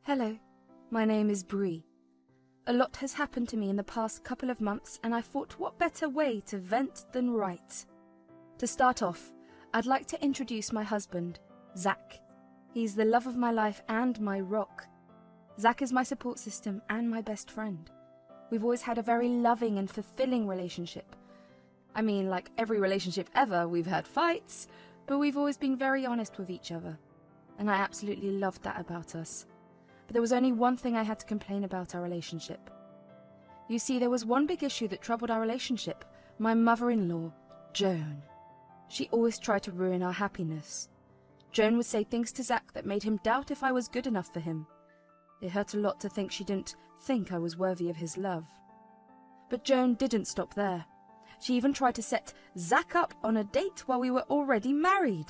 Hello, my name is Bree. A lot has happened to me in the past couple of months, and I thought what better way to vent than write. To start off, I'd like to introduce my husband, Zach. He's the love of my life and my rock. Zach is my support system and my best friend. We've always had a very loving and fulfilling relationship. I mean, like every relationship ever, we've had fights, but we've always been very honest with each other. And I absolutely loved that about us. But there was only one thing I had to complain about our relationship. You see, there was one big issue that troubled our relationship. My mother-in-law, Joan. She always tried to ruin our happiness. Joan would say things to Zach that made him doubt if I was good enough for him. It hurt a lot to think she didn't think I was worthy of his love. But Joan didn't stop there. She even tried to set Zach up on a date while we were already married.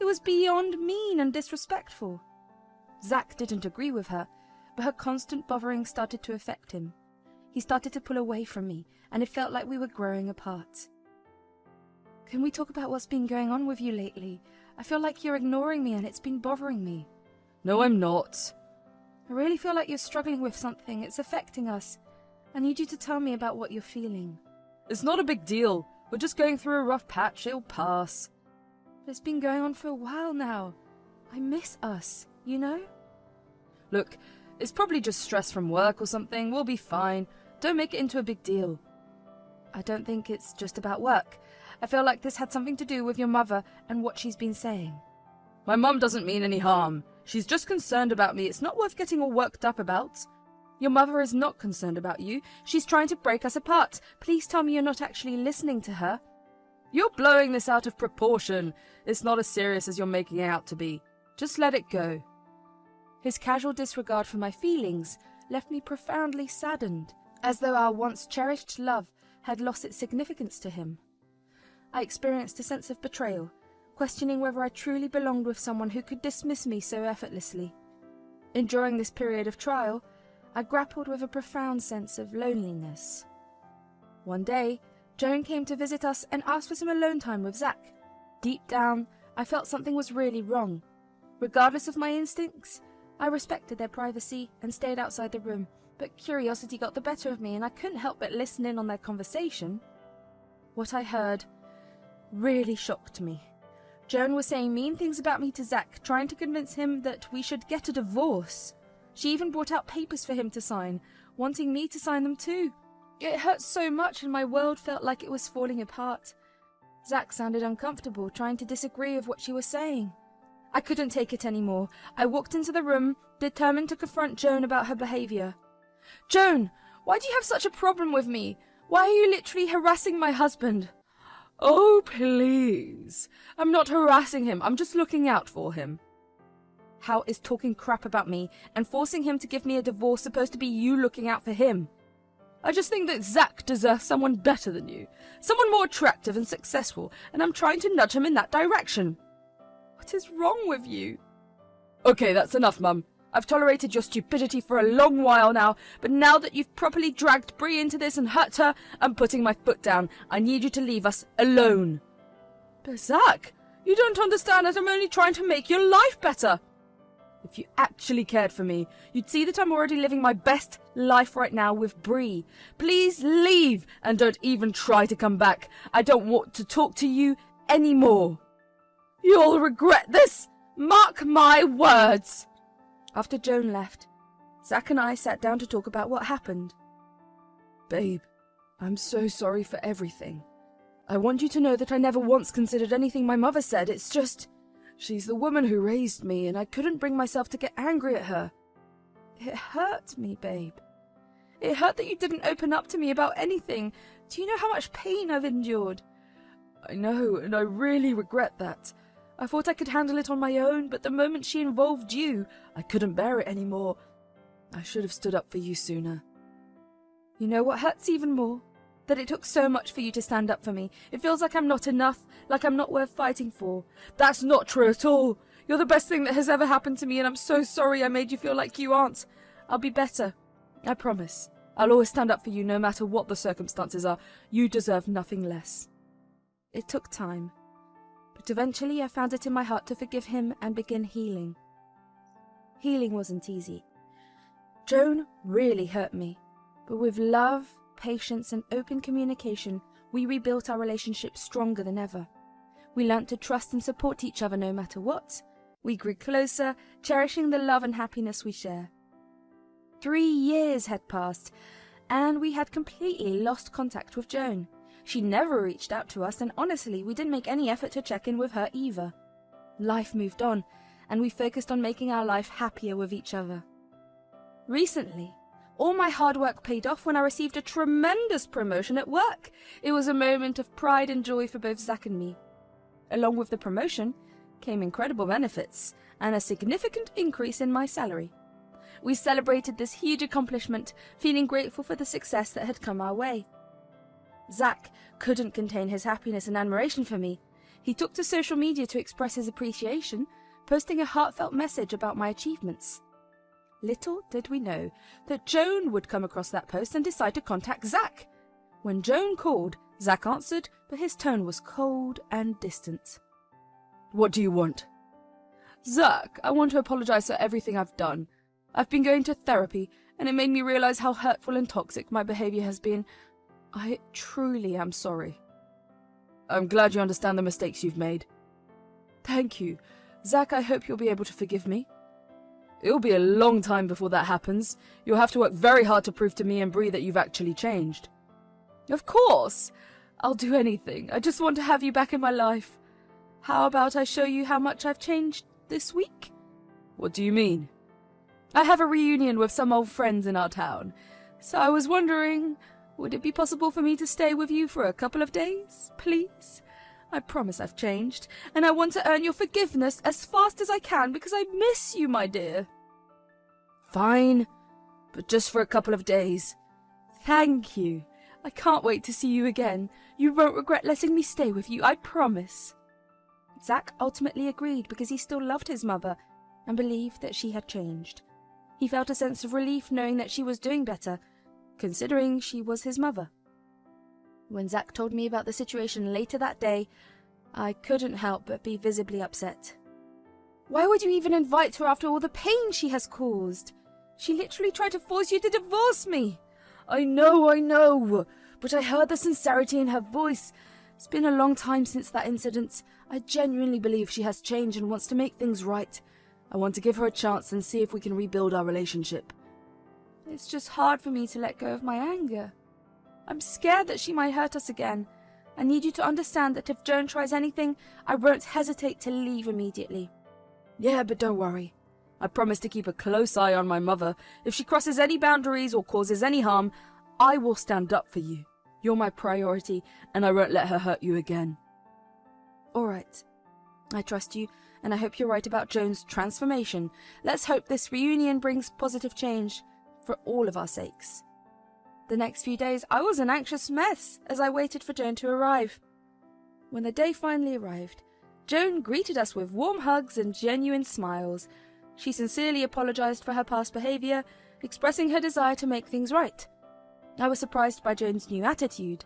It was beyond mean and disrespectful. Zach didn't agree with her, but her constant bothering started to affect him. He started to pull away from me, and it felt like we were growing apart. Can we talk about what's been going on with you lately? I feel like you're ignoring me and it's been bothering me. No, I'm not. I really feel like you're struggling with something. It's affecting us. I need you to tell me about what you're feeling. It's not a big deal. We're just going through a rough patch. It'll pass. But it's been going on for a while now. I miss us, you know? Look, it's probably just stress from work or something. We'll be fine. Don't make it into a big deal. I don't think it's just about work. I feel like this had something to do with your mother and what she's been saying. My mum doesn't mean any harm. She's just concerned about me. It's not worth getting all worked up about. Your mother is not concerned about you. She's trying to break us apart. Please tell me you're not actually listening to her. You're blowing this out of proportion. It's not as serious as you're making it out to be. Just let it go. His casual disregard for my feelings left me profoundly saddened, as though our once cherished love had lost its significance to him. I experienced a sense of betrayal, questioning whether I truly belonged with someone who could dismiss me so effortlessly. During this period of trial, I grappled with a profound sense of loneliness. One day, Joan came to visit us and asked for some alone time with Zach. Deep down, I felt something was really wrong. Regardless of my instincts, I respected their privacy and stayed outside the room, but curiosity got the better of me and I couldn't help but listen in on their conversation. What I heard really shocked me. Joan was saying mean things about me to Zach, trying to convince him that we should get a divorce. She even brought out papers for him to sign, wanting me to sign them too. It hurt so much and my world felt like it was falling apart. Zach sounded uncomfortable, trying to disagree with what she was saying. I couldn't take it anymore. I walked into the room, determined to confront Joan about her behavior. Joan, why do you have such a problem with me? Why are you literally harassing my husband? Oh, please. I'm not harassing him. I'm just looking out for him. How is talking crap about me and forcing him to give me a divorce supposed to be you looking out for him? I just think that Zach deserves someone better than you. Someone more attractive and successful, and I'm trying to nudge him in that direction. What is wrong with you? Okay, that's enough, Mum. I've tolerated your stupidity for a long while now, but now that you've properly dragged Bree into this and hurt her, I'm putting my foot down. I need you to leave us alone. But Zach, you don't understand that I'm only trying to make your life better. If you actually cared for me, you'd see that I'm already living my best life right now with Bree. Please leave and don't even try to come back. I don't want to talk to you anymore. You'll regret this. Mark my words. After Joan left, Zach and I sat down to talk about what happened. Babe, I'm so sorry for everything. I want you to know that I never once considered anything my mother said. It's just, she's the woman who raised me, and I couldn't bring myself to get angry at her. It hurt me, babe. It hurt that you didn't open up to me about anything. Do you know how much pain I've endured? I know, and I really regret that. I thought I could handle it on my own, but the moment she involved you, I couldn't bear it anymore. I should have stood up for you sooner. You know what hurts even more? That it took so much for you to stand up for me. It feels like I'm not enough, like I'm not worth fighting for. That's not true at all. You're the best thing that has ever happened to me, and I'm so sorry I made you feel like you aren't. I'll be better. I promise. I'll always stand up for you no matter what the circumstances are. You deserve nothing less. It took time. But eventually I found it in my heart to forgive him and begin healing. Healing wasn't easy. Joan really hurt me, but with love, patience, and open communication, we rebuilt our relationship stronger than ever. We learnt to trust and support each other no matter what. We grew closer, cherishing the love and happiness we share. 3 years had passed, and we had completely lost contact with Joan. She never reached out to us, and honestly, we didn't make any effort to check in with her either. Life moved on, and we focused on making our life happier with each other. Recently, all my hard work paid off when I received a tremendous promotion at work. It was a moment of pride and joy for both Zach and me. Along with the promotion came incredible benefits and a significant increase in my salary. We celebrated this huge accomplishment, feeling grateful for the success that had come our way. Zach couldn't contain his happiness and admiration for me. He took to social media to express his appreciation, posting a heartfelt message about my achievements. Little did we know that Joan would come across that post and decide to contact Zach. When Joan called, Zach answered, but his tone was cold and distant. What do you want? Zach, I want to apologize for everything I've done. I've been going to therapy, and it made me realize how hurtful and toxic my behavior has been. I truly am sorry. I'm glad you understand the mistakes you've made. Thank you. Zach, I hope you'll be able to forgive me. It'll be a long time before that happens. You'll have to work very hard to prove to me and Bree that you've actually changed. Of course! I'll do anything. I just want to have you back in my life. How about I show you how much I've changed this week? What do you mean? I have a reunion with some old friends in our town, so I was wondering, would it be possible for me to stay with you for a couple of days, please? I promise I've changed, and I want to earn your forgiveness as fast as I can because I miss you, my dear. Fine, but just for a couple of days. Thank you. I can't wait to see you again. You won't regret letting me stay with you, I promise. Zach ultimately agreed because he still loved his mother and believed that she had changed. He felt a sense of relief knowing that she was doing better, considering she was his mother. When Zach told me about the situation later that day, I couldn't help but be visibly upset. Why would you even invite her after all the pain she has caused? She literally tried to force you to divorce me. I know, but I heard the sincerity in her voice. It's been a long time since that incident. I genuinely believe she has changed and wants to make things right. I want to give her a chance and see if we can rebuild our relationship. It's just hard for me to let go of my anger. I'm scared that she might hurt us again. I need you to understand that if Joan tries anything, I won't hesitate to leave immediately. Yeah, but don't worry. I promise to keep a close eye on my mother. If she crosses any boundaries or causes any harm, I will stand up for you. You're my priority, and I won't let her hurt you again. All right. I trust you, and I hope you're right about Joan's transformation. Let's hope this reunion brings positive change for all of our sakes. The next few days, I was an anxious mess as I waited for Joan to arrive. When the day finally arrived, Joan greeted us with warm hugs and genuine smiles. She sincerely apologized for her past behavior, expressing her desire to make things right. I was surprised by Joan's new attitude.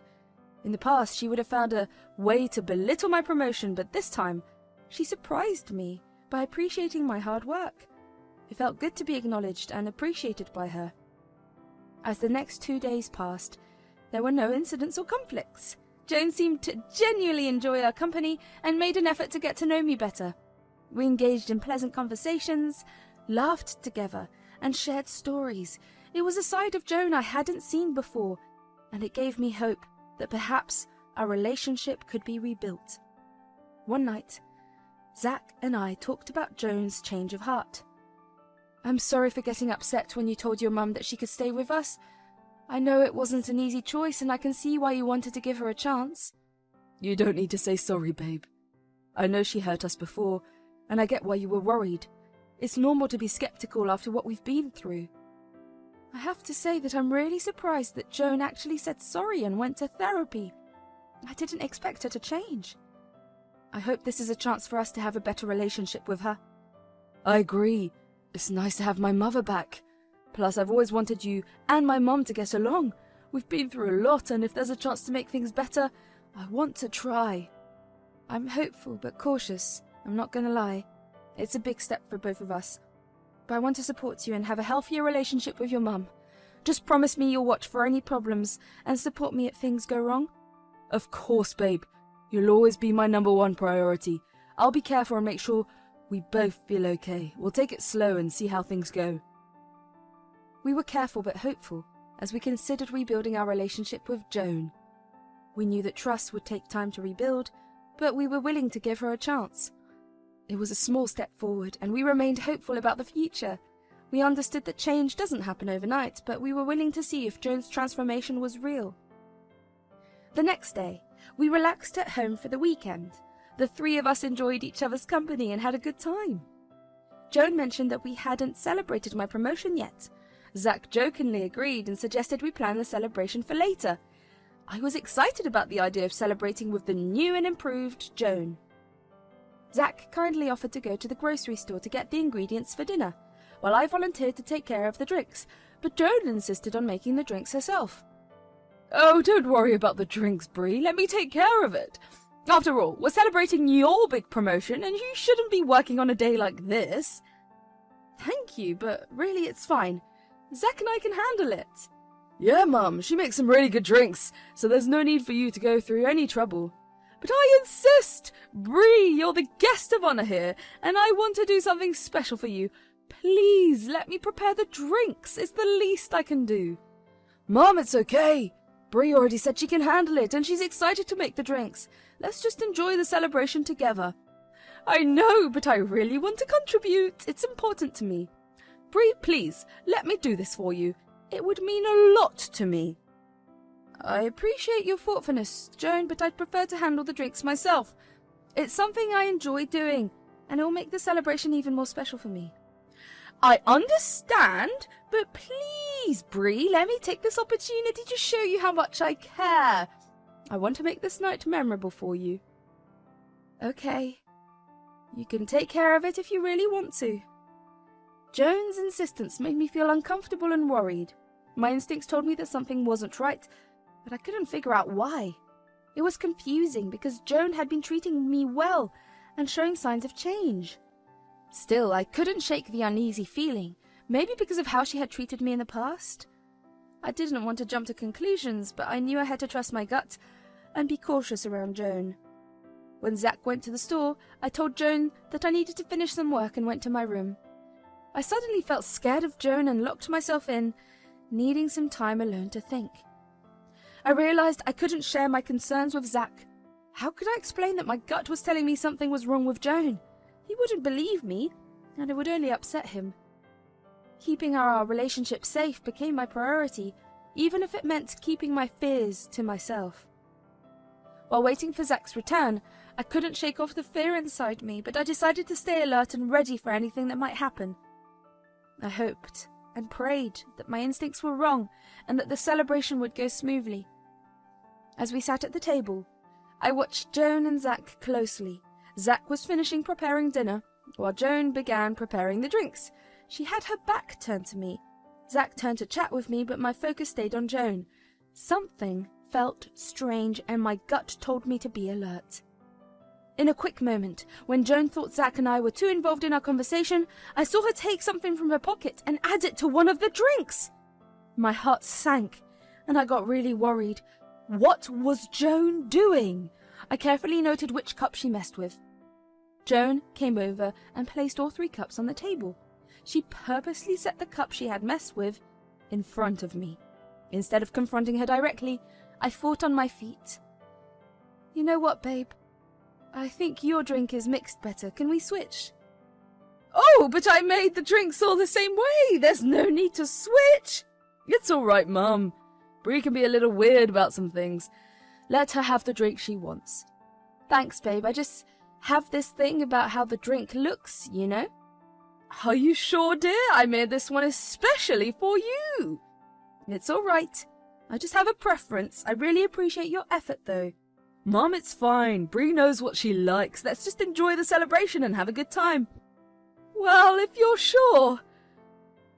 In the past, she would have found a way to belittle my promotion, but this time, she surprised me by appreciating my hard work. It felt good to be acknowledged and appreciated by her. As the next 2 days passed, there were no incidents or conflicts. Joan seemed to genuinely enjoy our company and made an effort to get to know me better. We engaged in pleasant conversations, laughed together, and shared stories. It was a side of Joan I hadn't seen before, and it gave me hope that perhaps our relationship could be rebuilt. One night, Zach and I talked about Joan's change of heart. I'm sorry for getting upset when you told your mum that she could stay with us. I know it wasn't an easy choice, and I can see why you wanted to give her a chance. You don't need to say sorry, babe. I know she hurt us before, and I get why you were worried. It's normal to be skeptical after what we've been through. I have to say that I'm really surprised that Joan actually said sorry and went to therapy. I didn't expect her to change. I hope this is a chance for us to have a better relationship with her. I agree. It's nice to have my mother back. Plus, I've always wanted you and my mum to get along. We've been through a lot, and if there's a chance to make things better, I want to try. I'm hopeful but cautious. I'm not going to lie. It's a big step for both of us. but I want to support you and have a healthier relationship with your mum. Just promise me you'll watch for any problems and support me if things go wrong. Of course, babe. You'll always be my #1 priority. I'll be careful and make sure we both feel okay. We'll take it slow and see how things go. We were careful but hopeful as we considered rebuilding our relationship with Joan. We knew that trust would take time to rebuild, but we were willing to give her a chance. It was a small step forward, and we remained hopeful about the future. We understood that change doesn't happen overnight, but we were willing to see if Joan's transformation was real. The next day, we relaxed at home for the weekend. The three of us enjoyed each other's company and had a good time. Joan mentioned that we hadn't celebrated my promotion yet. Zach jokingly agreed and suggested we plan the celebration for later. I was excited about the idea of celebrating with the new and improved Joan. Zach kindly offered to go to the grocery store to get the ingredients for dinner, while I volunteered to take care of the drinks, but Joan insisted on making the drinks herself. Oh, don't worry about the drinks, Bree. Let me take care of it. After all, we're celebrating your big promotion, and you shouldn't be working on a day like this. Thank you, but really it's fine. Zach and I can handle it. Yeah, Mum, she makes some really good drinks, so there's no need for you to go through any trouble. But I insist! Bree, you're the guest of honor here, and I want to do something special for you. Please, let me prepare the drinks. It's the least I can do. Mum, it's okay. Bree already said she can handle it, and she's excited to make the drinks. Let's just enjoy the celebration together. I know, but I really want to contribute. It's important to me. Bree, please, let me do this for you. It would mean a lot to me. I appreciate your thoughtfulness, Joan, but I'd prefer to handle the drinks myself. It's something I enjoy doing, and it will make the celebration even more special for me. I understand, but please, Bree, let me take this opportunity to show you how much I care. I want to make this night memorable for you. Okay. You can take care of it if you really want to. Joan's insistence made me feel uncomfortable and worried. My instincts told me that something wasn't right, but I couldn't figure out why. It was confusing because Joan had been treating me well and showing signs of change. Still, I couldn't shake the uneasy feeling, maybe because of how she had treated me in the past. I didn't want to jump to conclusions, but I knew I had to trust my gut and be cautious around Joan. When Zach went to the store, I told Joan that I needed to finish some work and went to my room. I suddenly felt scared of Joan and locked myself in, needing some time alone to think. I realized I couldn't share my concerns with Zach. How could I explain that my gut was telling me something was wrong with Joan? He wouldn't believe me, and it would only upset him. Keeping our relationship safe became my priority, even if it meant keeping my fears to myself. While waiting for Zach's return, I couldn't shake off the fear inside me, but I decided to stay alert and ready for anything that might happen. I hoped and prayed that my instincts were wrong and that the celebration would go smoothly. As we sat at the table, I watched Joan and Zach closely. Zach was finishing preparing dinner, while Joan began preparing the drinks. She had her back turned to me. Zach turned to chat with me, but my focus stayed on Joan. Something felt strange, and my gut told me to be alert. In a quick moment, when Joan thought Zach and I were too involved in our conversation, I saw her take something from her pocket and add it to one of the drinks. My heart sank, and I got really worried. What was Joan doing? I carefully noted which cup she messed with. Joan came over and placed all 3 cups on the table. She purposely set the cup she had messed with in front of me. Instead of confronting her directly, I fought on my feet. You know what, babe? I think your drink is mixed better. Can we switch? Oh, but I made the drinks all the same way. There's no need to switch. It's all right, Mum. Bree can be a little weird about some things. Let her have the drink she wants. Thanks, babe. I just have this thing about how the drink looks, you know? Are you sure, dear? I made this one especially for you. It's all right. I just have a preference. I really appreciate your effort, though. Mum, it's fine. Bree knows what she likes. Let's just enjoy the celebration and have a good time. Well, if you're sure.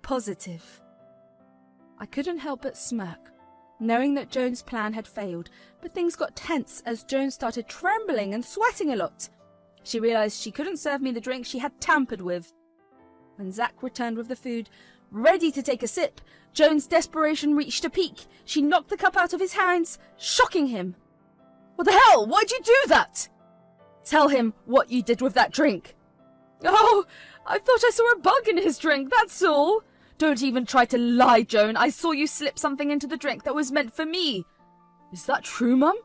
Positive. I couldn't help but smirk, knowing that Joan's plan had failed, but things got tense as Joan started trembling and sweating a lot. She realized she couldn't serve me the drink she had tampered with. When Zach returned with the food, ready to take a sip, Joan's desperation reached a peak. She knocked the cup out of his hands, shocking him. What the hell? Why'd you do that? Tell him what you did with that drink. Oh, I thought I saw a bug in his drink, that's all. Don't even try to lie, Joan. I saw you slip something into the drink that was meant for me. Is that true, Mum?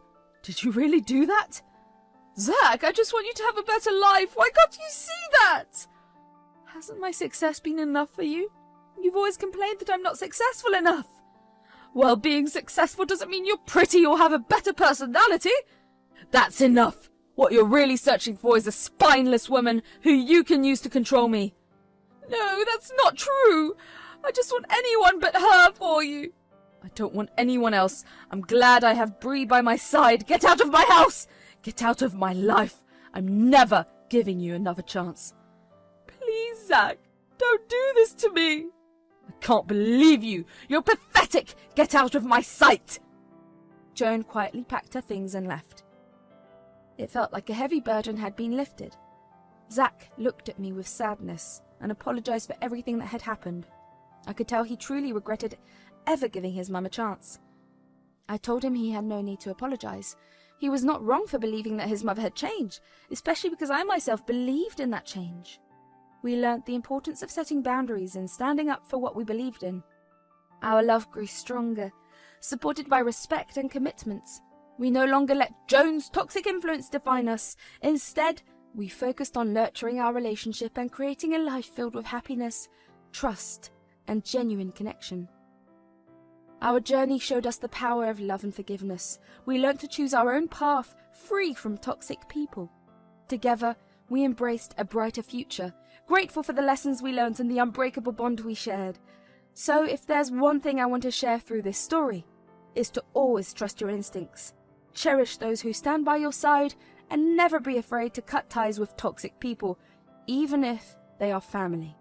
Did you really do that? Zach, I just want you to have a better life. Why can't you see that? Hasn't my success been enough for you? You've always complained that I'm not successful enough. Well, being successful doesn't mean you're pretty or have a better personality. That's enough. What you're really searching for is a spineless woman who you can use to control me. No, that's not true. I just want anyone but her for you. I don't want anyone else. I'm glad I have Bree by my side. Get out of my house! Get out of my life. I'm never giving you another chance. Please, Zach, don't do this to me. I can't believe you. You're pathetic. Get out of my sight. Joan quietly packed her things and left. It felt like a heavy burden had been lifted. Zach looked at me with sadness and apologized for everything that had happened. I could tell he truly regretted ever giving his mum a chance. I told him he had no need to apologize. He was not wrong for believing that his mother had changed, especially because I myself believed in that change. We learnt the importance of setting boundaries and standing up for what we believed in. Our love grew stronger, supported by respect and commitments. We no longer let Joan's toxic influence define us. Instead, we focused on nurturing our relationship and creating a life filled with happiness, trust, and genuine connection. Our journey showed us the power of love and forgiveness. We learnt to choose our own path, free from toxic people. Together, we embraced a brighter future, grateful for the lessons we learnt and the unbreakable bond we shared. So if there's one thing I want to share through this story, it's to always trust your instincts. Cherish those who stand by your side and never be afraid to cut ties with toxic people, even if they are family.